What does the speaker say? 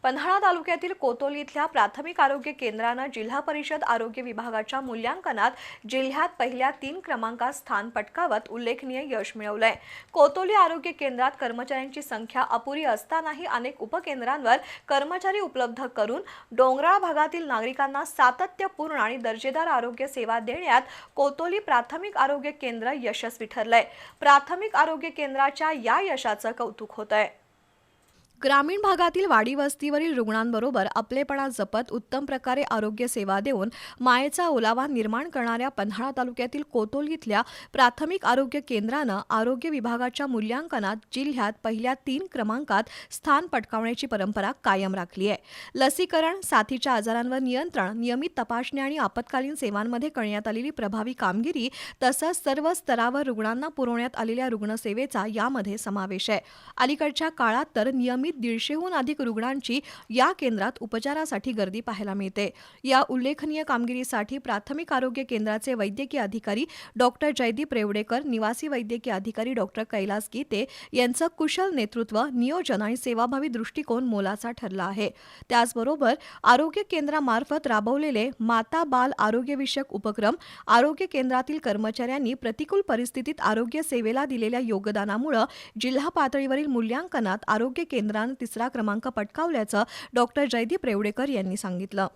पन्हाळा तालुक्यातील कोतोली इथल्या प्राथमिक आरोग्य केंद्रानं जिल्हा परिषद आरोग्य विभागाच्या मूल्यांकनात जिल्ह्यात पहिल्या 3 क्रमांकात स्थान पटकावत उल्लेखनीय यश मिळवलंय। कोतोली आरोग्य केंद्रात कर्मचाऱ्यांची संख्या अपुरी असतानाही अनेक उपकेंद्रांवर कर्मचारी उपलब्ध करून डोंगराळ भागातील नागरिकांना सातत्यपूर्ण आणि दर्जेदार आरोग्य सेवा देण्यात कोतोली प्राथमिक आरोग्य केंद्र यशस्वी ठरलंय। प्राथमिक आरोग्य केंद्राच्या या यशाचं कौतुक होतंय। ग्रामीण भागातील वाडी वस्तीवरील रुग्णांबरोबर आपलेपणा जपत उत्तम प्रकारे आरोग्य सेवा देऊन मायेचा ओलावा निर्माण करणाऱ्या पन्हाळा तालुक्यातील कोतोली इथल्या प्राथमिक आरोग्य केंद्रानं आरोग्य विभागाच्या मूल्यांकनात जिल्ह्यात पहिल्या 3 क्रमांकात स्थान पटकावण्याची परंपरा कायम राखली आहे। लसीकरण, साथीच्या आजारांवर नियंत्रण, नियमित तपासणी आणि आपत्कालीन सेवांमध्ये करण्यात आलेली प्रभावी कामगिरी तसंच सर्व स्तरावर रुग्णांना पुरवण्यात आलेल्या रुग्णसेवेचा यामध्ये समावेश आहे। अलीकडच्या काळात तर नियमित 150हून अधिक रुग्णांची या केंद्रात उपचारासाठी गर्दी पाहायला मिळते। या उल्लेखनीय कामगिरीसाठी प्राथमिक आरोग्य केंद्राचे वैद्यकीय अधिकारी डॉक्टर जयदीप रेवडेकर, निवासी वैद्यकीय अधिकारी डॉक्टर कैलास गीते यांचं कुशल नेतृत्व, नियोजन आणि सेवाभावी दृष्टिकोन मोलाचा ठरला आहे। त्याचबरोबर आरोग्य केंद्रामार्फत राबवलेले माता बाल आरोग्यविषयक उपक्रम, आरोग्य केंद्रातील कर्मचाऱ्यांनी प्रतिकूल परिस्थितीत आरोग्य सेवेला दिलेल्या योगदानामुळे जिल्हा पातळीवरील मूल्यांकनात आरोग्य केंद्रानं 3रा क्रमांक पटकावल्याचं डॉक्टर जयदीप रेवडेकर यांनी सांगितलं।